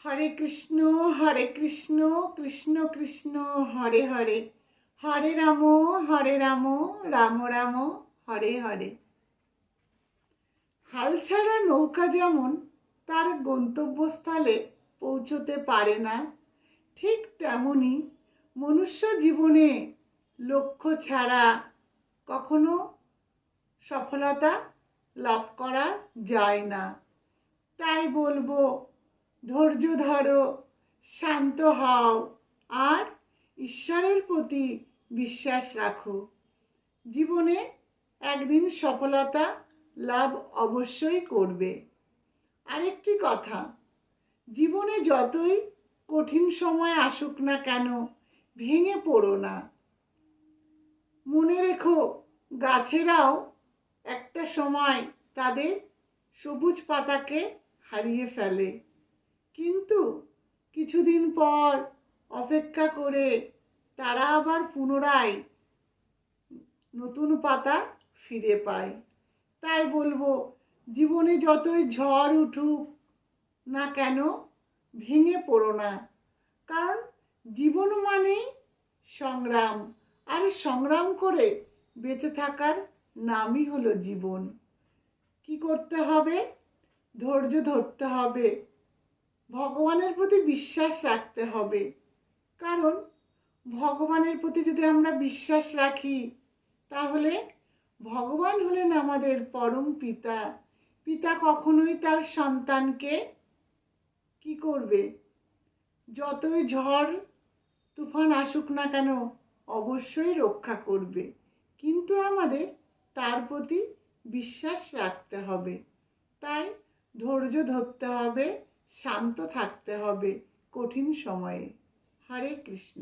হরে কৃষ্ণ কৃষ্ণ কৃষ্ণ হরে হরে, হরে রাম রাম রাম হরে হরে। হাল ছাড়া নৌকা যেমন তার গন্তব্যস্থলে পৌঁছতে পারে না, ঠিক তেমনি মনুষ্য জীবনে লক্ষ্য ছাড়া কখনো সফলতা লাভ করা যায় না। তাই বলবো, ধৈর্য ধরো, শান্ত হও আর ঈশ্বরের প্রতি বিশ্বাস রাখো। জীবনে একদিন সফলতা লাভ অবশ্যই করবে। আরেকটি কথা, জীবনে যতই কঠিন সময় আসুক না কেন, ভেঙে পড়ো না। মনে রেখো, গাছেরাও একটা সময় তাদের সবুজ পাতাকে হারিয়ে ফেলে, কিন্তু কিছুদিন পর অপেক্ষা করে তারা আবার পুনরায় নতুন পাতা ফিরে পায়। তাই বলবো, জীবনে যতই ঝড় উঠুক না কেন, ভেঙে পড়ো না। কারণ জীবন মানেই সংগ্রাম, আর সংগ্রাম করে বেঁচে থাকার নামই হলো জীবন। কি করতে হবে? ধৈর্য ধরতে হবে, ভগবানের প্রতি বিশ্বাস রাখতে হবে। কারণ ভগবানের প্রতি যদি আমরা বিশ্বাস রাখি, তাহলে ভগবান হলেন আমাদের পরম পিতা। পিতা কখনোই তার সন্তানকে কি করবে? যতই ঝড় তুফান আসুক না কেন, অবশ্যই রক্ষা করবে। কিন্তু আমাদের তার প্রতি বিশ্বাস রাখতে হবে। তাই ধৈর্য ধরতে হবে, শান্ত থাকতে হবে কঠিন সময়ে। হরে কৃষ্ণ।